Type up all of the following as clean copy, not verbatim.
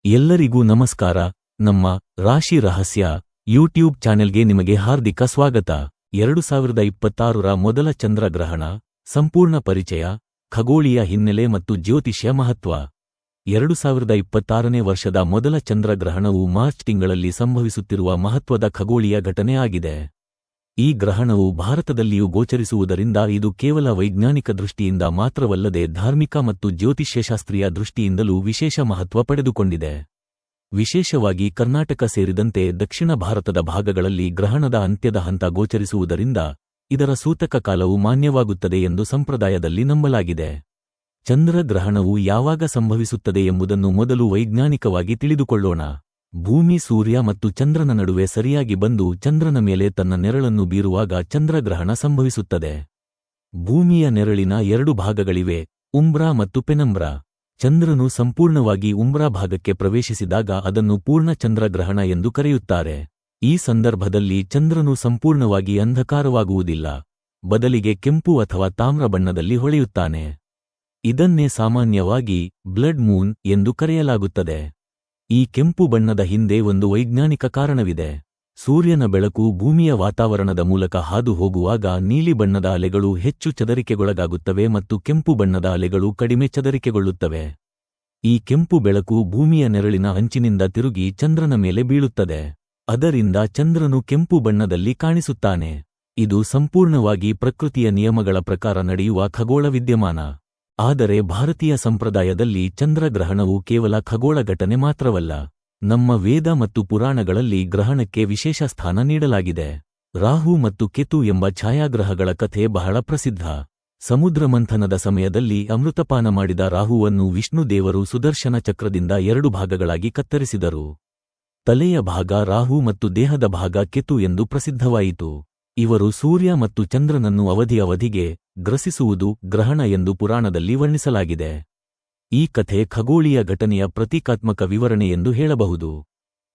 ಎಲ್ಲರಿಗೂ ನಮಸ್ಕಾರ. ನಮ್ಮ ರಾಶಿ ರಹಸ್ಯ ಯೂಟ್ಯೂಬ್ ಚಾನೆಲ್ಗೆ ನಿಮಗೆ ಹಾರ್ದಿಕ ಸ್ವಾಗತ. 2026ರ ಮೊದಲ ಚಂದ್ರಗ್ರಹಣ, ಸಂಪೂರ್ಣ ಪರಿಚಯ, ಖಗೋಳೀಯ ಹಿನ್ನೆಲೆ ಮತ್ತು ಜ್ಯೋತಿಷ್ಯ ಮಹತ್ವ. 2026ನೇ ವರ್ಷದ ಮೊದಲ ಚಂದ್ರಗ್ರಹಣವು ಮಾರ್ಚ್ ತಿಂಗಳಲ್ಲಿ ಸಂಭವಿಸುತ್ತಿರುವ ಮಹತ್ವದ ಖಗೋಳೀಯ ಘಟನೆ ಆಗಿದೆ. ಈ ಗ್ರಹಣವು ಭಾರತದಲ್ಲಿಯೂ ಗೋಚರಿಸುವುದರಿಂದ ಇದು ಕೇವಲ ವೈಜ್ಞಾನಿಕ ದೃಷ್ಟಿಯಿಂದ ಮಾತ್ರವಲ್ಲದೆ ಧಾರ್ಮಿಕ ಮತ್ತು ಜ್ಯೋತಿಷ್ಯಶಾಸ್ತ್ರೀಯ ದೃಷ್ಟಿಯಿಂದಲೂ ವಿಶೇಷ ಮಹತ್ವ ಪಡೆದುಕೊಂಡಿದೆ. ವಿಶೇಷವಾಗಿ ಕರ್ನಾಟಕ ಸೇರಿದಂತೆ ದಕ್ಷಿಣ ಭಾರತದ ಭಾಗಗಳಲ್ಲಿ ಗ್ರಹಣದ ಅಂತ್ಯದ ಹಂತ ಗೋಚರಿಸುವುದರಿಂದ ಇದರ ಸೂತಕ ಕಾಲವು ಮಾನ್ಯವಾಗುತ್ತದೆ ಎಂದು ಸಂಪ್ರದಾಯದಲ್ಲಿ ನಂಬಲಾಗಿದೆ. ಚಂದ್ರಗ್ರಹಣವು ಯಾವಾಗ ಸಂಭವಿಸುತ್ತದೆ ಎಂಬುದನ್ನು ಮೊದಲು ವೈಜ್ಞಾನಿಕವಾಗಿ ತಿಳಿದುಕೊಳ್ಳೋಣ. ಭೂಮಿ ಸೂರ್ಯ ಮತ್ತು ಚಂದ್ರನ ನಡುವೆ ಸರಿಯಾಗಿ ಬಂದು ಚಂದ್ರನ ಮೇಲೆ ತನ್ನ ನೆರಳನ್ನು ಬೀರುವಾಗ ಚಂದ್ರಗ್ರಹಣ ಸಂಭವಿಸುತ್ತದೆ. ಭೂಮಿಯ ನೆರಳಿನ ಎರಡು ಭಾಗಗಳಿವೆ, ಉಂಬ್ರಾ ಮತ್ತು ಪೆನಂಬ್ರಾ. ಚಂದ್ರನು ಸಂಪೂರ್ಣವಾಗಿ ಉಂಬ್ರಾ ಭಾಗಕ್ಕೆ ಪ್ರವೇಶಿಸಿದಾಗ ಅದನ್ನು ಪೂರ್ಣ ಚಂದ್ರಗ್ರಹಣ ಎಂದು ಕರೆಯುತ್ತಾರೆ. ಈ ಸಂದರ್ಭದಲ್ಲಿ ಚಂದ್ರನು ಸಂಪೂರ್ಣವಾಗಿ ಅಂಧಕಾರವಾಗುವುದಿಲ್ಲ, ಬದಲಿಗೆ ಕೆಂಪು ಅಥವಾ ತಾಮ್ರ ಬಣ್ಣದಲ್ಲಿ ಹೊಳೆಯುತ್ತಾನೆ. ಇದನ್ನೇ ಸಾಮಾನ್ಯವಾಗಿ ಬ್ಲಡ್ ಮೂನ್ ಎಂದು ಕರೆಯಲಾಗುತ್ತದೆ. ಈ ಕೆಂಪು ಬಣ್ಣದ ಹಿಂದೆ ಒಂದು ವೈಜ್ಞಾನಿಕ ಕಾರಣವಿದೆ. ಸೂರ್ಯನ ಬೆಳಕು ಭೂಮಿಯ ವಾತಾವರಣದ ಮೂಲಕ ಹಾದು ಹೋಗುವಾಗ ನೀಲಿ ಬಣ್ಣದ ಅಲೆಗಳು ಹೆಚ್ಚು ಚದರಿಕೆಗೊಳಗಾಗುತ್ತವೆ ಮತ್ತು ಕೆಂಪು ಬಣ್ಣದ ಅಲೆಗಳು ಕಡಿಮೆ ಚದರಿಕೆಗೊಳ್ಳುತ್ತವೆ. ಈ ಕೆಂಪು ಬೆಳಕು ಭೂಮಿಯ ನೆರಳಿನ ಅಂಚಿನಿಂದ ತಿರುಗಿ ಚಂದ್ರನ ಮೇಲೆ ಬೀಳುತ್ತದೆ. ಅದರಿಂದ ಚಂದ್ರನು ಕೆಂಪು ಬಣ್ಣದಲ್ಲಿ ಕಾಣಿಸುತ್ತಾನೆ. ಇದು ಸಂಪೂರ್ಣವಾಗಿ ಪ್ರಕೃತಿಯ ನಿಯಮಗಳ ಪ್ರಕಾರ ನಡೆಯುವ ಖಗೋಳ ವಿದ್ಯಮಾನ. ಆದರೆ ಭಾರತೀಯ ಸಂಪ್ರದಾಯದಲ್ಲಿ ಚಂದ್ರಗ್ರಹಣವು ಕೇವಲ ಖಗೋಳ ಘಟನೆ ಮಾತ್ರವಲ್ಲ. ನಮ್ಮ ವೇದ ಮತ್ತು ಪುರಾಣಗಳಲ್ಲಿ ಗ್ರಹಣಕ್ಕೆ ವಿಶೇಷ ಸ್ಥಾನ ನೀಡಲಾಗಿದೆ. ರಾಹು ಮತ್ತು ಕೇತು ಎಂಬ ಛಾಯಾಗ್ರಹಗಳ ಕಥೆ ಬಹಳ ಪ್ರಸಿದ್ಧ. ಸಮುದ್ರ ಮಂಥನದ ಸಮಯದಲ್ಲಿ ಅಮೃತಪಾನ ಮಾಡಿದ ರಾಹುವನ್ನು ವಿಷ್ಣು ದೇವರು ಸುದರ್ಶನ ಚಕ್ರದಿಂದ 2 ಭಾಗಗಳಾಗಿ ಕತ್ತರಿಸಿದರು. ತಲೆಯ ಭಾಗ ರಾಹು ಮತ್ತು ದೇಹದ ಭಾಗ ಕೇತು ಎಂದು ಪ್ರಸಿದ್ಧವಾಯಿತು. ಇವರು ಸೂರ್ಯ ಮತ್ತು ಚಂದ್ರನನ್ನು ಅವಧಿಗೆ ಗ್ರಸಿಸುವುದು ಗ್ರಹಣ ಎಂದು ಪುರಾಣದಲ್ಲಿ ವರ್ಣಿಸಲಾಗಿದೆ. ಈ ಕಥೆ ಖಗೋಳೀಯ ಘಟನೆಯ ಪ್ರತೀಕಾತ್ಮಕ ವಿವರಣೆ ಎಂದು ಹೇಳಬಹುದು.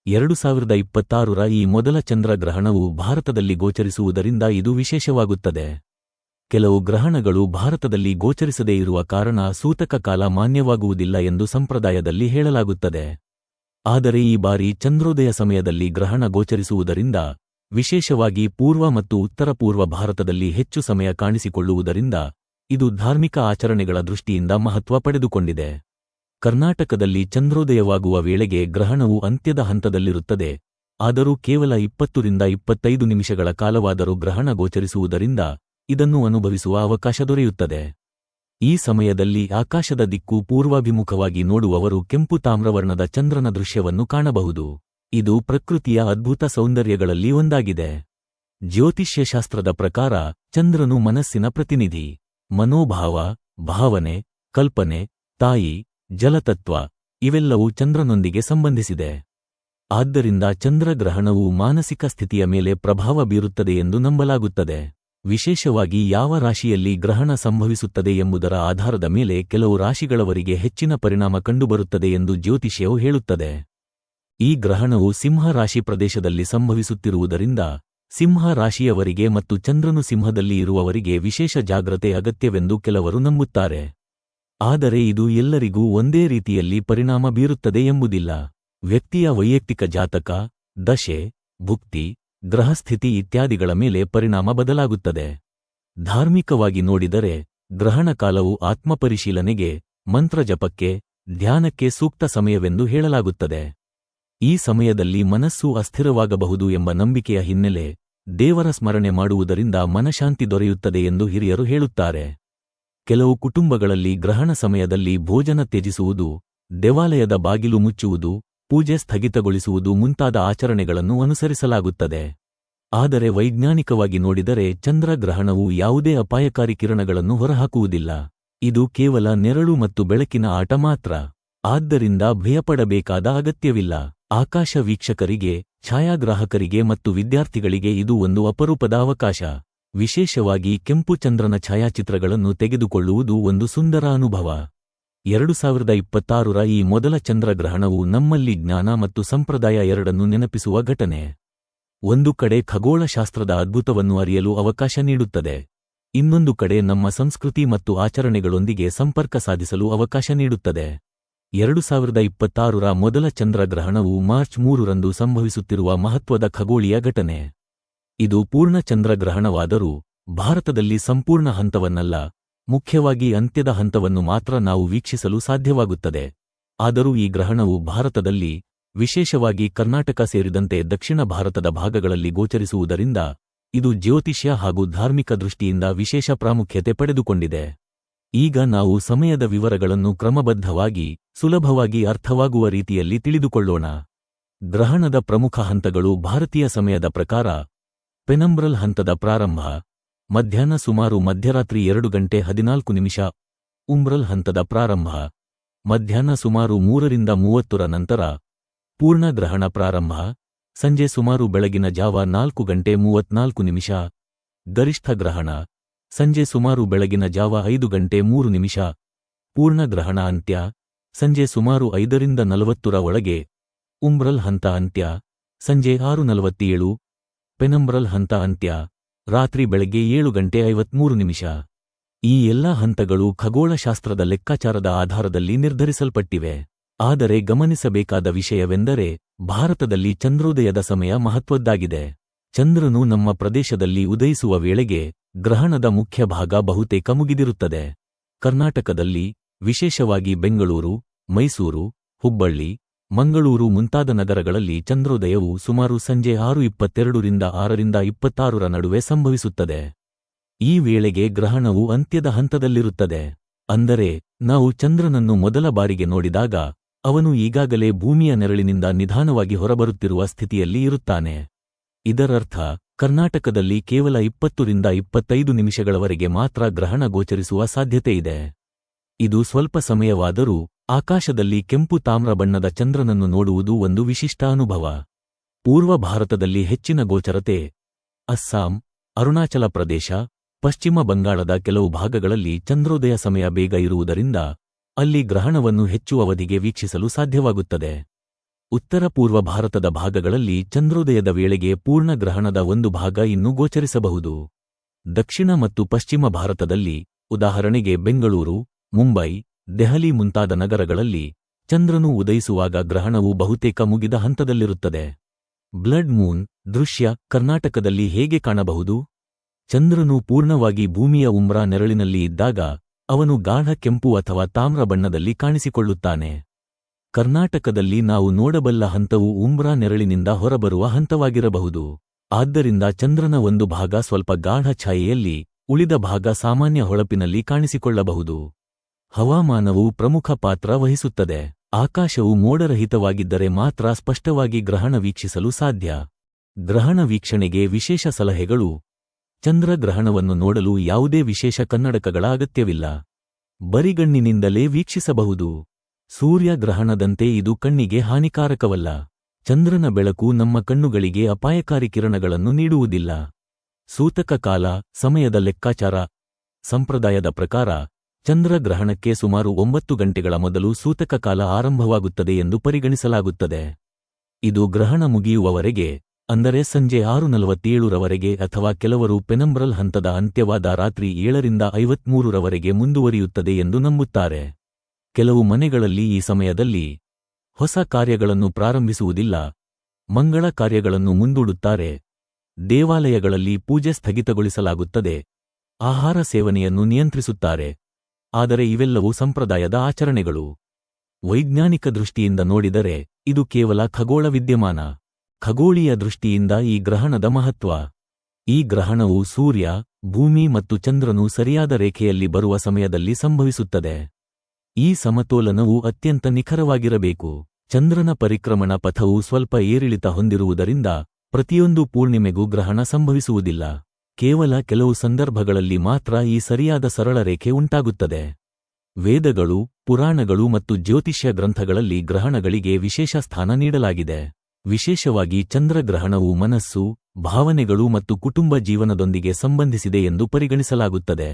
2026ರ ಈ ಮೊದಲ ಚಂದ್ರಗ್ರಹಣವು ಭಾರತದಲ್ಲಿ ಗೋಚರಿಸುವುದರಿಂದ ಇದು ವಿಶೇಷವಾಗುತ್ತದೆ. ಕೆಲವು ಗ್ರಹಣಗಳು ಭಾರತದಲ್ಲಿ ಗೋಚರಿಸದೇ ಇರುವ ಕಾರಣ ಸೂತಕ ಕಾಲ ಮಾನ್ಯವಾಗುವುದಿಲ್ಲ ಎಂದು ಸಂಪ್ರದಾಯದಲ್ಲಿ ಹೇಳಲಾಗುತ್ತದೆ. ಆದರೆ ಈ ಬಾರಿ ಚಂದ್ರೋದಯ ಸಮಯದಲ್ಲಿ ಗ್ರಹಣ ಗೋಚರಿಸುವುದರಿಂದ, ವಿಶೇಷವಾಗಿ ಪೂರ್ವ ಮತ್ತು ಉತ್ತರ ಪೂರ್ವ ಭಾರತದಲ್ಲಿ ಹೆಚ್ಚು ಸಮಯ ಕಾಣಿಸಿಕೊಳ್ಳುವುದರಿಂದ ಇದು ಧಾರ್ಮಿಕ ಆಚರಣೆಗಳ ದೃಷ್ಟಿಯಿಂದ ಮಹತ್ವ ಪಡೆದುಕೊಂಡಿದೆ. ಕರ್ನಾಟಕದಲ್ಲಿ ಚಂದ್ರೋದಯವಾಗುವ ವೇಳೆಗೆ ಗ್ರಹಣವು ಅಂತ್ಯದ ಹಂತದಲ್ಲಿರುತ್ತದೆ. ಆದರೂ ಕೇವಲ 20ರಿಂದ 25 ನಿಮಿಷಗಳ ಕಾಲವಾದರೂ ಗ್ರಹಣ ಗೋಚರಿಸುವುದರಿಂದ ಇದನ್ನು ಅನುಭವಿಸುವ ಅವಕಾಶ ದೊರೆಯುತ್ತದೆ. ಈ ಸಮಯದಲ್ಲಿ ಆಕಾಶದ ದಿಕ್ಕು ಪೂರ್ವಾಭಿಮುಖವಾಗಿ ನೋಡುವವರು ಕೆಂಪು ತಾಮ್ರವರ್ಣದ ಚಂದ್ರನ ದೃಶ್ಯವನ್ನು ಕಾಣಬಹುದು. ಇದು ಪ್ರಕೃತಿಯ ಅದ್ಭುತ ಸೌಂದರ್ಯಗಳಲ್ಲಿ ಒಂದಾಗಿದೆ. ಜ್ಯೋತಿಷ್ಯಶಾಸ್ತ್ರದ ಪ್ರಕಾರ ಚಂದ್ರನು ಮನಸ್ಸಿನ ಪ್ರತಿನಿಧಿ. ಮನೋಭಾವ, ಭಾವನೆ, ಕಲ್ಪನೆ, ತಾಯಿ, ಜಲತತ್ವ ಇವೆಲ್ಲವೂ ಚಂದ್ರನೊಂದಿಗೆ ಸಂಬಂಧಿಸಿದೆ. ಆದ್ದರಿಂದ ಚಂದ್ರಗ್ರಹಣವು ಮಾನಸಿಕ ಸ್ಥಿತಿಯ ಮೇಲೆ ಪ್ರಭಾವ ಬೀರುತ್ತದೆ ಎಂದು ನಂಬಲಾಗುತ್ತದೆ. ವಿಶೇಷವಾಗಿ ಯಾವ ರಾಶಿಯಲ್ಲಿ ಗ್ರಹಣ ಸಂಭವಿಸುತ್ತದೆ ಎಂಬುದರ ಆಧಾರದ ಮೇಲೆ ಕೆಲವು ರಾಶಿಗಳವರಿಗೆ ಹೆಚ್ಚಿನ ಪರಿಣಾಮ ಕಂಡುಬರುತ್ತದೆ ಎಂದು ಜ್ಯೋತಿಷ್ಯವು ಹೇಳುತ್ತದೆ. ಈ ಗ್ರಹಣವು ಸಿಂಹ ರಾಶಿ ಪ್ರದೇಶದಲ್ಲಿ ಸಂಭವಿಸುತ್ತಿರುವುದರಿಂದ ಸಿಂಹ ರಾಶಿಯವರಿಗೆ ಮತ್ತು ಚಂದ್ರನು ಸಿಂಹದಲ್ಲಿ ಇರುವವರಿಗೆ ವಿಶೇಷ ಜಾಗ್ರತೆ ಅಗತ್ಯವೆಂದು ಕೆಲವರು ನಂಬುತ್ತಾರೆ. ಆದರೆ ಇದು ಎಲ್ಲರಿಗೂ ಒಂದೇ ರೀತಿಯಲ್ಲಿ ಪರಿಣಾಮ ಬೀರುತ್ತದೆ ಎಂಬುದಿಲ್ಲ. ವ್ಯಕ್ತಿಯ ವೈಯಕ್ತಿಕ ಜಾತಕ, ದಶೆ, ಭುಕ್ತಿ, ಗ್ರಹಸ್ಥಿತಿ ಇತ್ಯಾದಿಗಳ ಮೇಲೆ ಪರಿಣಾಮ ಬದಲಾಗುತ್ತದೆ. ಧಾರ್ಮಿಕವಾಗಿ ನೋಡಿದರೆ ಗ್ರಹಣ ಕಾಲವು ಆತ್ಮಪರಿಶೀಲನೆಗೆ, ಮಂತ್ರಜಪಕ್ಕೆ, ಧ್ಯಾನಕ್ಕೆ ಸೂಕ್ತ ಸಮಯವೆಂದು ಹೇಳಲಾಗುತ್ತದೆ. ಈ ಸಮಯದಲ್ಲಿ ಮನಸ್ಸು ಅಸ್ಥಿರವಾಗಬಹುದು ಎಂಬ ನಂಬಿಕೆಯ ಹಿನ್ನೆಲೆ ದೇವರ ಸ್ಮರಣೆ ಮಾಡುವುದರಿಂದ ಮನಶಾಂತಿ ದೊರೆಯುತ್ತದೆ ಎಂದು ಹಿರಿಯರು ಹೇಳುತ್ತಾರೆ. ಕೆಲವು ಕುಟುಂಬಗಳಲ್ಲಿ ಗ್ರಹಣ ಸಮಯದಲ್ಲಿ ಭೋಜನ ತ್ಯಜಿಸುವುದು, ದೇವಾಲಯದ ಬಾಗಿಲು ಮುಚ್ಚುವುದು, ಪೂಜೆ ಸ್ಥಗಿತಗೊಳಿಸುವುದು ಮುಂತಾದ ಆಚರಣೆಗಳನ್ನು ಅನುಸರಿಸಲಾಗುತ್ತದೆ. ಆದರೆ ವೈಜ್ಞಾನಿಕವಾಗಿ ನೋಡಿದರೆ ಚಂದ್ರಗ್ರಹಣವು ಯಾವುದೇ ಅಪಾಯಕಾರಿ ಕಿರಣಗಳನ್ನು ಹೊರಹಾಕುವುದಿಲ್ಲ. ಇದು ಕೇವಲ ನೆರಳು ಮತ್ತು ಬೆಳಕಿನ ಆಟ ಮಾತ್ರ. ಆದ್ದರಿಂದ ಭಯಪಡಬೇಕಾದ ಅಗತ್ಯವಿಲ್ಲ. ಆಕಾಶ ವೀಕ್ಷಕರಿಗೆ, ಛಾಯಾಗ್ರಾಹಕರಿಗೆ ಮತ್ತು ವಿದ್ಯಾರ್ಥಿಗಳಿಗೆ ಇದು ಒಂದು ಅಪರೂಪದ ಅವಕಾಶ. ವಿಶೇಷವಾಗಿ ಕೆಂಪು ಚಂದ್ರನ ಛಾಯಾಚಿತ್ರಗಳನ್ನು ತೆಗೆದುಕೊಳ್ಳುವುದು ಒಂದು ಸುಂದರ ಅನುಭವ. 2026ರ ಈ ಮೊದಲ ಚಂದ್ರಗ್ರಹಣವು ನಮ್ಮಲ್ಲಿ ಜ್ಞಾನ ಮತ್ತು ಸಂಪ್ರದಾಯ ಎರಡನ್ನೂ ನೆನಪಿಸುವ ಘಟನೆ. ಒಂದು ಕಡೆ ಖಗೋಳಶಾಸ್ತ್ರದ ಅದ್ಭುತವನ್ನು ಅರಿಯಲು ಅವಕಾಶ ನೀಡುತ್ತದೆ. ಇನ್ನೊಂದು ಕಡೆ ನಮ್ಮ ಸಂಸ್ಕೃತಿ ಮತ್ತು ಆಚರಣೆಗಳೊಂದಿಗೆ ಸಂಪರ್ಕ ಸಾಧಿಸಲು ಅವಕಾಶ ನೀಡುತ್ತದೆ. 2026ರ ಮೊದಲ ಚಂದ್ರಗ್ರಹಣವು ಮಾರ್ಚ್ 3ರಂದು ಸಂಭವಿಸುತ್ತಿರುವ ಮಹತ್ವದ ಖಗೋಳೀಯ ಘಟನೆ. ಇದು ಪೂರ್ಣ ಚಂದ್ರಗ್ರಹಣವಾದರೂ ಭಾರತದಲ್ಲಿ ಸಂಪೂರ್ಣ ಹಂತವನ್ನಲ್ಲ, ಮುಖ್ಯವಾಗಿ ಅಂತ್ಯದ ಹಂತವನ್ನು ಮಾತ್ರ ನಾವು ವೀಕ್ಷಿಸಲು ಸಾಧ್ಯವಾಗುತ್ತದೆ. ಆದರೂ ಈ ಗ್ರಹಣವು ಭಾರತದಲ್ಲಿ, ವಿಶೇಷವಾಗಿ ಕರ್ನಾಟಕ ಸೇರಿದಂತೆ ದಕ್ಷಿಣ ಭಾರತದ ಭಾಗಗಳಲ್ಲಿ ಗೋಚರಿಸುವುದರಿಂದ ಇದು ಜ್ಯೋತಿಷ್ಯ ಹಾಗೂ ಧಾರ್ಮಿಕ ದೃಷ್ಟಿಯಿಂದ ವಿಶೇಷ ಪ್ರಾಮುಖ್ಯತೆ ಪಡೆದುಕೊಂಡಿದೆ. ಈಗ ನಾವು ಸಮಯದ ವಿವರಗಳನ್ನು ಕ್ರಮಬದ್ಧವಾಗಿ, ಸುಲಭವಾಗಿ ಅರ್ಥವಾಗುವ ರೀತಿಯಲ್ಲಿ ತಿಳಿದುಕೊಳ್ಳೋಣ. ಗ್ರಹಣದ ಪ್ರಮುಖ ಹಂತಗಳು ಭಾರತೀಯ ಸಮಯದ ಪ್ರಕಾರ ಪೆನಂಬ್ರಲ್ ಹಂತದ ಪ್ರಾರಂಭ, ಮಧ್ಯಾಹ್ನ ಸುಮಾರು ಮಧ್ಯರಾತ್ರಿ 2:14. ಉಂಬ್ರಲ್ ಹಂತದ ಪ್ರಾರಂಭ, ಮಧ್ಯಾಹ್ನ ಸುಮಾರು 3:30 ನಂತರ. ಪೂರ್ಣಗ್ರಹಣ ಪ್ರಾರಂಭ, ಸಂಜೆ ಸುಮಾರು ಬೆಳಗಿನ ಜಾವ 4:34. ಗರಿಷ್ಠ ಗ್ರಹಣ, ಸಂಜೆ ಸುಮಾರು ಬೆಳಗಿನ ಜಾವ 5:03. ಪೂರ್ಣಗ್ರಹಣ ಅಂತ್ಯ, ಸಂಜೆ ಸುಮಾರು 5:40 ಒಳಗೆ. ಉಂಬ್ರಲ್ ಹಂತ ಅಂತ್ಯ, ಸಂಜೆ 6:47. ಪೆನಂಬ್ರಲ್ ಹಂತ ಅಂತ್ಯ, ರಾತ್ರಿ ಬೆಳಗ್ಗೆ 7:53. ಈ ಎಲ್ಲಾ ಹಂತಗಳು ಖಗೋಳಶಾಸ್ತ್ರದ ಲೆಕ್ಕಾಚಾರದ ಆಧಾರದಲ್ಲಿ ನಿರ್ಧರಿಸಲ್ಪಟ್ಟಿವೆ. ಆದರೆ ಗಮನಿಸಬೇಕಾದ ವಿಷಯವೆಂದರೆ ಭಾರತದಲ್ಲಿ ಚಂದ್ರೋದಯದ ಸಮಯ ಮಹತ್ವದ್ದಾಗಿದೆ. ಚಂದ್ರನು ನಮ್ಮ ಪ್ರದೇಶದಲ್ಲಿ ಉದಯಿಸುವ ವೇಳೆಗೆ ಗ್ರಹಣದ ಮುಖ್ಯ ಭಾಗ ಬಹುತೇಕ ಮುಗಿದಿರುತ್ತದೆ. ಕರ್ನಾಟಕದಲ್ಲಿ, ವಿಶೇಷವಾಗಿ ಬೆಂಗಳೂರು, ಮೈಸೂರು, ಹುಬ್ಬಳ್ಳಿ, ಮಂಗಳೂರು ಮುಂತಾದ ನಗರಗಳಲ್ಲಿ ಚಂದ್ರೋದಯವು ಸುಮಾರು ಸಂಜೆ 6:22 ರಿಂದ 6:26 ನಡುವೆ ಸಂಭವಿಸುತ್ತದೆ. ಈ ವೇಳೆಗೆ ಗ್ರಹಣವು ಅಂತ್ಯದ ಹಂತದಲ್ಲಿರುತ್ತದೆ. ಅಂದರೆ ನಾವು ಚಂದ್ರನನ್ನು ಮೊದಲ ಬಾರಿಗೆ ನೋಡಿದಾಗ ಅವನು ಈಗಾಗಲೇ ಭೂಮಿಯ ನೆರಳಿನಿಂದ ನಿಧಾನವಾಗಿ ಹೊರಬರುತ್ತಿರುವ ಸ್ಥಿತಿಯಲ್ಲಿ ಇರುತ್ತಾನೆ. ಇದರರ್ಥ ಕರ್ನಾಟಕದಲ್ಲಿ ಕೇವಲ 20 ರಿಂದ 25 ನಿಮಿಷಗಳವರೆಗೆ ಮಾತ್ರ ಗ್ರಹಣ ಗೋಚರಿಸುವ ಸಾಧ್ಯತೆಯಿದೆ. ಇದು ಸ್ವಲ್ಪ ಸಮಯವಾದರೂ ಆಕಾಶದಲ್ಲಿ ಕೆಂಪು ತಾಮ್ರ ಬಣ್ಣದ ಚಂದ್ರನನ್ನು ನೋಡುವುದು ಒಂದು ವಿಶಿಷ್ಟ ಅನುಭವ. ಪೂರ್ವ ಭಾರತದಲ್ಲಿ ಹೆಚ್ಚಿನ ಗೋಚರತೆ. ಅಸ್ಸಾಂ, ಅರುಣಾಚಲ ಪ್ರದೇಶ, ಪಶ್ಚಿಮ ಬಂಗಾಳದ ಕೆಲವು ಭಾಗಗಳಲ್ಲಿ ಚಂದ್ರೋದಯ ಸಮಯ ಬೇಗ ಇರುವುದರಿಂದ ಅಲ್ಲಿ ಗ್ರಹಣವನ್ನು ಹೆಚ್ಚು ಅವಧಿಗೆ ವೀಕ್ಷಿಸಲು ಸಾಧ್ಯವಾಗುತ್ತದೆ. ಉತ್ತರ ಪೂರ್ವ ಭಾರತದ ಭಾಗಗಳಲ್ಲಿ ಚಂದ್ರೋದಯದ ವೇಳೆಗೆ ಪೂರ್ಣ ಗ್ರಹಣದ ಒಂದು ಭಾಗ ಇನ್ನೂ ಗೋಚರಿಸಬಹುದು. ದಕ್ಷಿಣ ಮತ್ತು ಪಶ್ಚಿಮ ಭಾರತದಲ್ಲಿ, ಉದಾಹರಣೆಗೆ ಬೆಂಗಳೂರು, ಮುಂಬೈ, ದೆಹಲಿ ಮುಂತಾದ ನಗರಗಳಲ್ಲಿ ಚಂದ್ರನು ಉದಯಿಸುವಾಗ ಗ್ರಹಣವು ಬಹುತೇಕ ಮುಗಿದ ಹಂತದಲ್ಲಿರುತ್ತದೆ. ಬ್ಲಡ್ ಮೂನ್ ದೃಶ್ಯ ಕರ್ನಾಟಕದಲ್ಲಿ ಹೇಗೆ ಕಾಣಬಹುದು? ಚಂದ್ರನು ಪೂರ್ಣವಾಗಿ ಭೂಮಿಯ ಉಮ್ರಾ ನೆರಳಿನಲ್ಲಿ ಇದ್ದಾಗ ಅವನು ಗಾಢ ಕೆಂಪು ಅಥವಾ ತಾಮ್ರ ಬಣ್ಣದಲ್ಲಿ ಕಾಣಿಸಿಕೊಳ್ಳುತ್ತಾನೆ. ಕರ್ನಾಟಕದಲ್ಲಿ ನಾವು ನೋಡಬಲ್ಲ ಹಂತವು ಉಮ್ರಾ ನೆರಳಿನಿಂದ ಹೊರಬರುವ ಹಂತವಾಗಿರಬಹುದು. ಆದ್ದರಿಂದ ಚಂದ್ರನ ಒಂದು ಭಾಗ ಸ್ವಲ್ಪ ಗಾಢ ಛಾಯೆಯಲ್ಲಿ, ಉಳಿದ ಭಾಗ ಸಾಮಾನ್ಯ ಹೊಳಪಿನಲ್ಲಿ ಕಾಣಿಸಿಕೊಳ್ಳಬಹುದು. ಹವಾಮಾನವು ಪ್ರಮುಖ ಪಾತ್ರ ವಹಿಸುತ್ತದೆ. ಆಕಾಶವು ಮೋಡರಹಿತವಾಗಿದ್ದರೆ ಮಾತ್ರ ಸ್ಪಷ್ಟವಾಗಿ ಗ್ರಹಣ ವೀಕ್ಷಿಸಲು ಸಾಧ್ಯ. ಗ್ರಹಣ ವೀಕ್ಷಣೆಗೆ ವಿಶೇಷ ಸಲಹೆಗಳು. ಚಂದ್ರಗ್ರಹಣವನ್ನು ನೋಡಲು ಯಾವುದೇ ವಿಶೇಷ ಕನ್ನಡಕಗಳ ಅಗತ್ಯವಿಲ್ಲ. ಬರಿಗಣ್ಣಿನಿಂದಲೇ ವೀಕ್ಷಿಸಬಹುದು. ಸೂರ್ಯಗ್ರಹಣದಂತೆ ಇದು ಕಣ್ಣಿಗೆ ಹಾನಿಕಾರಕವಲ್ಲ. ಚಂದ್ರನ ಬೆಳಕು ನಮ್ಮ ಕಣ್ಣುಗಳಿಗೆ ಅಪಾಯಕಾರಿ ಕಿರಣಗಳನ್ನು ನೀಡುವುದಿಲ್ಲ. ಸೂತಕ ಕಾಲ, ಸಮಯದ ಲೆಕ್ಕಾಚಾರ. ಸಂಪ್ರದಾಯದ ಪ್ರಕಾರ ಚಂದ್ರಗ್ರಹಣಕ್ಕೆ ಸುಮಾರು 9 ಗಂಟೆಗಳ ಮೊದಲು ಸೂತಕ ಕಾಲ ಆರಂಭವಾಗುತ್ತದೆ ಎಂದು ಪರಿಗಣಿಸಲಾಗುತ್ತದೆ. ಇದು ಗ್ರಹಣ ಮುಗಿಯುವವರೆಗೆ, ಅಂದರೆ ಸಂಜೆ 6:47 ಅಥವಾ ಕೆಲವರು ಪೆನಂಬ್ರಲ್ ಹಂತದ ಅಂತ್ಯವಾದ ರಾತ್ರಿ 7:53 ಮುಂದುವರಿಯುತ್ತದೆ ಎಂದು ನಂಬುತ್ತಾರೆ. ಕೆಲವು ಮನೆಗಳಲ್ಲಿ ಈ ಸಮಯದಲ್ಲಿ ಹೊಸ ಕಾರ್ಯಗಳನ್ನು ಪ್ರಾರಂಭಿಸುವುದಿಲ್ಲ, ಮಂಗಳ ಕಾರ್ಯಗಳನ್ನು ಮುಂದೂಡುತ್ತಾರೆ. ದೇವಾಲಯಗಳಲ್ಲಿ ಪೂಜೆ ಸ್ಥಗಿತಗೊಳಿಸಲಾಗುತ್ತದೆ, ಆಹಾರ ಸೇವನೆಯನ್ನು ನಿಯಂತ್ರಿಸುತ್ತಾರೆ. ಆದರೆ ಇವೆಲ್ಲವೂ ಸಂಪ್ರದಾಯದ ಆಚರಣೆಗಳು. ವೈಜ್ಞಾನಿಕ ದೃಷ್ಟಿಯಿಂದ ನೋಡಿದರೆ ಇದು ಕೇವಲ ಖಗೋಳ ವಿದ್ಯಮಾನ. ಖಗೋಳೀಯ ದೃಷ್ಟಿಯಿಂದ ಈ ಗ್ರಹಣದ ಮಹತ್ವ. ಈ ಗ್ರಹಣವು ಸೂರ್ಯ, ಭೂಮಿ ಮತ್ತು ಚಂದ್ರನು ಸರಿಯಾದ ರೇಖೆಯಲ್ಲಿ ಬರುವ ಸಮಯದಲ್ಲಿ ಸಂಭವಿಸುತ್ತದೆ. ಈ ಸಮತೋಲನವು ಅತ್ಯಂತ ನಿಖರವಾಗಿರಬೇಕು. ಚಂದ್ರನ ಪರಿಕ್ರಮಣ ಪಥವು ಸ್ವಲ್ಪ ಏರಿಳಿತ ಹೊಂದಿರುವುದರಿಂದ ಪ್ರತಿಯೊಂದು ಪೂರ್ಣಿಮೆಗೂ ಗ್ರಹಣ ಸಂಭವಿಸುವುದಿಲ್ಲ. ಕೇವಲ ಕೆಲವು ಸಂದರ್ಭಗಳಲ್ಲಿ ಮಾತ್ರ ಈ ಸರಿಯಾದ ಸರಳ ರೇಖೆ ಉಂಟಾಗುತ್ತದೆ. ವೇದಗಳು, ಪುರಾಣಗಳು ಮತ್ತು ಜ್ಯೋತಿಷ್ಯ ಗ್ರಂಥಗಳಲ್ಲಿ ಗ್ರಹಣಗಳಿಗೆ ವಿಶೇಷ ಸ್ಥಾನ ನೀಡಲಾಗಿದೆ. ವಿಶೇಷವಾಗಿ ಚಂದ್ರಗ್ರಹಣವು ಮನಸ್ಸು, ಭಾವನೆಗಳು ಮತ್ತು ಕುಟುಂಬ ಜೀವನದೊಂದಿಗೆ ಸಂಬಂಧಿಸಿದೆ ಎಂದು ಪರಿಗಣಿಸಲಾಗುತ್ತದೆ.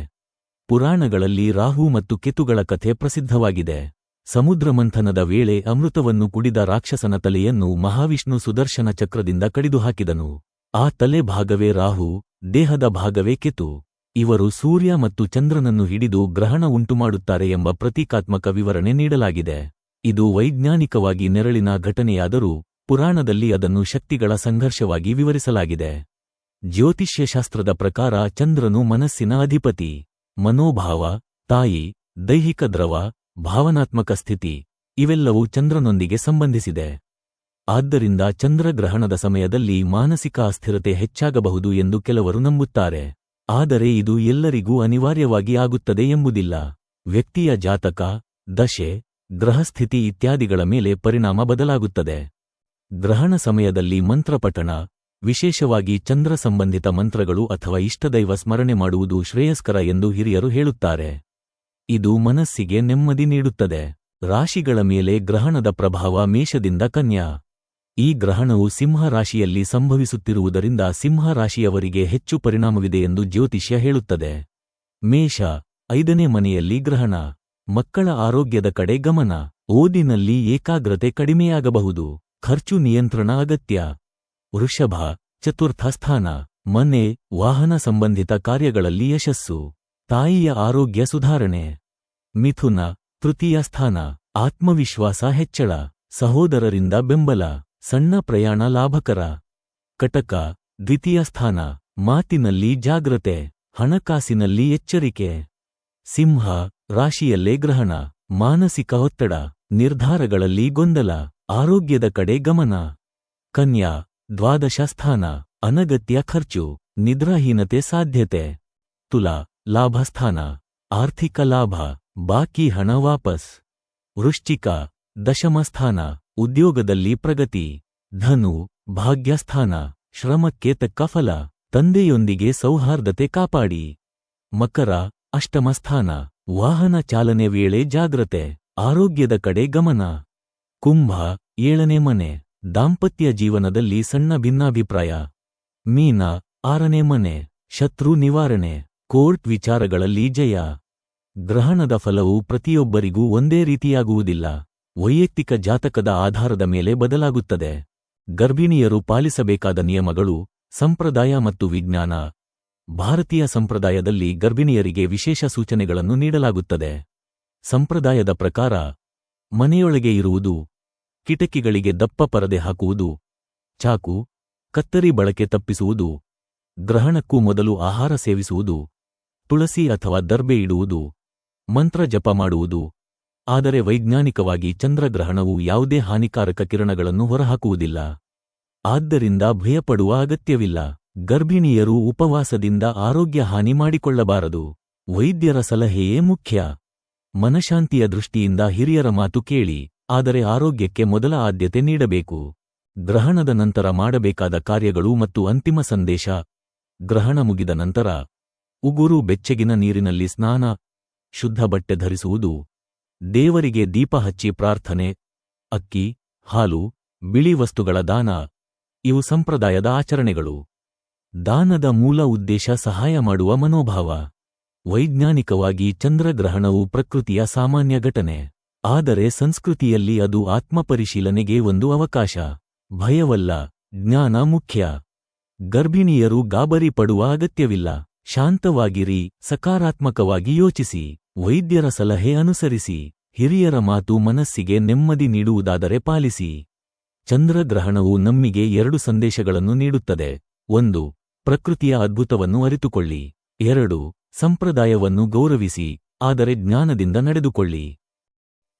ಪುರಾಣಗಳಲ್ಲಿ ರಾಹು ಮತ್ತು ಕೆತುಗಳ ಕಥೆ ಪ್ರಸಿದ್ಧವಾಗಿದೆ. ಸಮುದ್ರಮಂಥನದ ವೇಳೆ ಅಮೃತವನ್ನು ಕುಡಿದ ರಾಕ್ಷಸನ ತಲೆಯನ್ನು ಮಹಾವಿಷ್ಣು ಸುದರ್ಶನ ಚಕ್ರದಿಂದ ಕಡಿದುಹಾಕಿದನು. ಆ ತಲೆ ಭಾಗವೇ ರಾಹು, ದೇಹದ ಭಾಗವೇ ಕೆತು. ಇವರು ಸೂರ್ಯ ಮತ್ತು ಚಂದ್ರನನ್ನು ಹಿಡಿದು ಗ್ರಹಣ ಉಂಟುಮಾಡುತ್ತಾರೆ ಎಂಬ ಪ್ರತೀಕಾತ್ಮಕ ವಿವರಣೆ ನೀಡಲಾಗಿದೆ. ಇದು ವೈಜ್ಞಾನಿಕವಾಗಿ ನೆರಳಿನ ಘಟನೆಯಾದರೂ ಪುರಾಣದಲ್ಲಿ ಅದನ್ನು ಶಕ್ತಿಗಳ ಸಂಘರ್ಷವಾಗಿ ವಿವರಿಸಲಾಗಿದೆ. ಜ್ಯೋತಿಷ್ಯಶಾಸ್ತ್ರದ ಪ್ರಕಾರ ಚಂದ್ರನು ಮನಸ್ಸಿನ ಅಧಿಪತಿ. ಮನೋಭಾವ, ತಾಯಿ, ದೈಹಿಕ ದ್ರವ, ಭಾವನಾತ್ಮಕ ಸ್ಥಿತಿ ಇವೆಲ್ಲವೂ ಚಂದ್ರನೊಂದಿಗೆ ಸಂಬಂಧಿಸಿದೆ. ಆದ್ದರಿಂದ ಚಂದ್ರಗ್ರಹಣದ ಸಮಯದಲ್ಲಿ ಮಾನಸಿಕ ಅಸ್ಥಿರತೆ ಹೆಚ್ಚಾಗಬಹುದು ಎಂದು ಕೆಲವರು ನಂಬುತ್ತಾರೆ. ಆದರೆ ಇದು ಎಲ್ಲರಿಗೂ ಅನಿವಾರ್ಯವಾಗಿ ಆಗುತ್ತದೆ ಎಂಬುದಿಲ್ಲ. ವ್ಯಕ್ತಿಯ ಜಾತಕ, ದಶೆ, ಗ್ರಹಸ್ಥಿತಿ ಇತ್ಯಾದಿಗಳ ಮೇಲೆ ಪರಿಣಾಮ ಬದಲಾಗುತ್ತದೆ. ಗ್ರಹಣ ಸಮಯದಲ್ಲಿ ಮಂತ್ರಪಠಣ, ವಿಶೇಷವಾಗಿ ಚಂದ್ರ ಸಂಬಂಧಿತ ಮಂತ್ರಗಳು ಅಥವಾ ಇಷ್ಟದೈವ ಸ್ಮರಣೆ ಮಾಡುವುದು ಶ್ರೇಯಸ್ಕರ ಎಂದು ಹಿರಿಯರು ಹೇಳುತ್ತಾರೆ. ಇದು ಮನಸ್ಸಿಗೆ ನೆಮ್ಮದಿ ನೀಡುತ್ತದೆ. ರಾಶಿಗಳ ಮೇಲೆ ಗ್ರಹಣದ ಪ್ರಭಾವ. ಮೇಷದಿಂದ ಕನ್ಯಾ. ಈ ಗ್ರಹಣವು ಸಿಂಹ ರಾಶಿಯಲ್ಲಿ ಸಂಭವಿಸುತ್ತಿರುವುದರಿಂದ ಸಿಂಹ ರಾಶಿಯವರಿಗೆ ಹೆಚ್ಚು ಪರಿಣಾಮವಿದೆ ಎಂದು ಜ್ಯೋತಿಷ್ಯ ಹೇಳುತ್ತದೆ. ಮೇಷ 5ನೇ ಮನೆಯಲ್ಲಿ ಗ್ರಹಣ. ಮಕ್ಕಳ ಆರೋಗ್ಯದ ಕಡೆ ಗಮನ. ಓದಿನಲ್ಲಿ ಏಕಾಗ್ರತೆ ಕಡಿಮೆಯಾಗಬಹುದು. ಖರ್ಚು ನಿಯಂತ್ರಣ ಅಗತ್ಯ. ವೃಷಭ 4ಥ ಸ್ಥಾನ. ಮನೆ, ವಾಹನ ಸಂಬಂಧಿತ ಕಾರ್ಯಗಳಲ್ಲಿ ಯಶಸ್ಸು. ತಾಯಿಯ ಆರೋಗ್ಯ ಸುಧಾರಣೆ. ಮಿಥುನ 3ಯ ಸ್ಥಾನ. ಆತ್ಮವಿಶ್ವಾಸ ಹೆಚ್ಚಳ. ಸಹೋದರರಿಂದ ಬೆಂಬಲ. ಸಣ್ಣ ಪ್ರಯಾಣ ಲಾಭಕರ. ಕಟಕ 2ಯ ಸ್ಥಾನ. ಮಾತಿನಲ್ಲಿ ಜಾಗ್ರತೆ. ಹಣಕಾಸಿನಲ್ಲಿ ಎಚ್ಚರಿಕೆ. ಸಿಂಹ ರಾಶಿಯಲ್ಲೇ ಗ್ರಹಣ. ಮಾನಸಿಕ ಒತ್ತಡ. ನಿರ್ಧಾರಗಳಲ್ಲಿ ಗೊಂದಲ. ಆರೋಗ್ಯದ ಕಡೆ ಗಮನ. ಕನ್ಯಾ 12ಶ ಸ್ಥಾನ. ಅನಗತ್ಯ ಖರ್ಚು. ನಿದ್ರಾಹೀನತೆ ಸಾಧ್ಯತೆ. ತುಲಾ ಲಾಭಸ್ಥಾನ. ಆರ್ಥಿಕ ಲಾಭ. ಬಾಕಿ ಹಣ ವಾಪಸ್. ವೃಶ್ಚಿಕ 10ಮ ಸ್ಥಾನ. ಉದ್ಯೋಗದಲ್ಲಿ ಪ್ರಗತಿ. ಧನು ಭಾಗ್ಯಸ್ಥಾನ. ಶ್ರಮಕ್ಕೆ ತಕ್ಕ ಫಲ. ತಂದೆಯೊಂದಿಗೆ ಸೌಹಾರ್ದತೆ ಕಾಪಾಡಿ. ಮಕರ 8ಮ ಸ್ಥಾನ. ವಾಹನ ಚಾಲನೆ ವೇಳೆ ಜಾಗ್ರತೆ. ಆರೋಗ್ಯದ ಕಡೆ ಗಮನ. ಕುಂಭ 7ನೇ ಮನೆ. ದಾಂಪತ್ಯ ಜೀವನದಲ್ಲಿ ಸಣ್ಣ ಭಿನ್ನಾಭಿಪ್ರಾಯ. ಮೀನ 6ನೇ ಮನೆ. ಶತ್ರು ನಿವಾರಣೆ. ಕೋರ್ಟ್ ವಿಚಾರಗಳಲ್ಲಿ ಜಯ. ಗ್ರಹಣದ ಫಲವು ಪ್ರತಿಯೊಬ್ಬರಿಗೂ ಒಂದೇ ರೀತಿಯಾಗುವುದಿಲ್ಲ. ವೈಯಕ್ತಿಕ ಜಾತಕದ ಆಧಾರದ ಮೇಲೆ ಬದಲಾಗುತ್ತದೆ. ಗರ್ಭಿಣಿಯರು ಪಾಲಿಸಬೇಕಾದ ನಿಯಮಗಳು. ಸಂಪ್ರದಾಯ ಮತ್ತು ವಿಜ್ಞಾನ. ಭಾರತೀಯ ಸಂಪ್ರದಾಯದಲ್ಲಿ ಗರ್ಭಿಣಿಯರಿಗೆ ವಿಶೇಷ ಸೂಚನೆಗಳನ್ನು ನೀಡಲಾಗುತ್ತದೆ. ಸಂಪ್ರದಾಯದ ಪ್ರಕಾರ ಮನೆಯೊಳಗೆ ಇರುವುದು, ಕಿಟಕಿಗಳಿಗೆ ದಪ್ಪ ಪರದೆ ಹಾಕುವುದು, ಚಾಕು, ಕತ್ತರಿ ಬಳಕೆ ತಪ್ಪಿಸುವುದು, ಗ್ರಹಣಕ್ಕೂ ಮೊದಲು ಆಹಾರ ಸೇವಿಸುವುದು, ತುಳಸಿ ಅಥವಾ ದರ್ಬೆ ಇಡುವುದು, ಮಂತ್ರ ಜಪ ಮಾಡುವುದು. ಆದರೆ ವೈಜ್ಞಾನಿಕವಾಗಿ ಚಂದ್ರಗ್ರಹಣವು ಯಾವುದೇ ಹಾನಿಕಾರಕ ಕಿರಣಗಳನ್ನು ಹೊರಹಾಕುವುದಿಲ್ಲ. ಆದ್ದರಿಂದ ಭಯಪಡುವ ಅಗತ್ಯವಿಲ್ಲ. ಗರ್ಭಿಣಿಯರು ಉಪವಾಸದಿಂದ ಆರೋಗ್ಯ ಹಾನಿ ಮಾಡಿಕೊಳ್ಳಬಾರದು. ವೈದ್ಯರ ಸಲಹೆಯೇ ಮುಖ್ಯ. ಮನಶಾಂತಿಯ ದೃಷ್ಟಿಯಿಂದ ಹಿರಿಯರ ಮಾತು ಕೇಳಿ, ಆದರೆ ಆರೋಗ್ಯಕ್ಕೆ ಮೊದಲ ಆದ್ಯತೆ ನೀಡಬೇಕು. ಗ್ರಹಣದ ನಂತರ ಮಾಡಬೇಕಾದ ಕಾರ್ಯಗಳು ಮತ್ತು ಅಂತಿಮ ಸಂದೇಶ. ಗ್ರಹಣ ಮುಗಿದ ನಂತರ ಉಗುರು ಬೆಚ್ಚಗಿನ ನೀರಿನಲ್ಲಿ ಸ್ನಾನ, ಶುದ್ಧ ಬಟ್ಟೆ ಧರಿಸುವುದು, ದೇವರಿಗೆ ದೀಪ ಹಚ್ಚಿ ಪ್ರಾರ್ಥನೆ, ಅಕ್ಕಿ, ಹಾಲು, ಬಿಳಿ ವಸ್ತುಗಳ ದಾನ ಇವು ಸಂಪ್ರದಾಯದ ಆಚರಣೆಗಳು. ದಾನದ ಮೂಲ ಉದ್ದೇಶ ಸಹಾಯ ಮಾಡುವ ಮನೋಭಾವ. ವೈಜ್ಞಾನಿಕವಾಗಿ ಚಂದ್ರಗ್ರಹಣವು ಪ್ರಕೃತಿಯ ಸಾಮಾನ್ಯ ಘಟನೆ. ಆದರೆ ಸಂಸ್ಕೃತಿಯಲ್ಲಿ ಅದು ಆತ್ಮಪರಿಶೀಲನೆಗೆ ಒಂದು ಅವಕಾಶ. ಭಯವಲ್ಲ, ಜ್ಞಾನ ಮುಖ್ಯ. ಗರ್ಭಿಣಿಯರು ಗಾಬರಿ ಪಡುವ ಅಗತ್ಯವಿಲ್ಲ. ಶಾಂತವಾಗಿರಿ, ಸಕಾರಾತ್ಮಕವಾಗಿ ಯೋಚಿಸಿ, ವೈದ್ಯರ ಸಲಹೆ ಅನುಸರಿಸಿ, ಹಿರಿಯರ ಮಾತು ಮನಸ್ಸಿಗೆ ನೆಮ್ಮದಿ ನೀಡುವುದಾದರೆ ಪಾಲಿಸಿ. ಚಂದ್ರಗ್ರಹಣವು ನಮ್ಮಿಗೆ 2 ಸಂದೇಶಗಳನ್ನು ನೀಡುತ್ತದೆ. 1. ಪ್ರಕೃತಿಯ ಅದ್ಭುತವನ್ನು ಅರಿತುಕೊಳ್ಳಿ. 2. ಸಂಪ್ರದಾಯವನ್ನು ಗೌರವಿಸಿ, ಆದರೆ ಜ್ಞಾನದಿಂದ ನಡೆದುಕೊಳ್ಳಿ.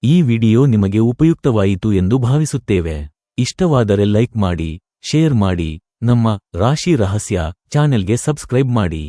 ಈ ವಿಡಿಯೋ ನಿಮಗೆ ಉಪಯುಕ್ತವಾಯಿತು ಎಂದು ಭಾವಿಸುತ್ತೇವೆ. ಇಷ್ಟವಾದರೆ ಲೈಕ್ ಮಾಡಿ, ಶೇರ್ ಮಾಡಿ, ನಮ್ಮ ರಾಶಿ ರಹಸ್ಯ ಚಾನೆಲ್ಗೆ ಸಬ್ಸ್ಕ್ರೈಬ್ ಮಾಡಿ.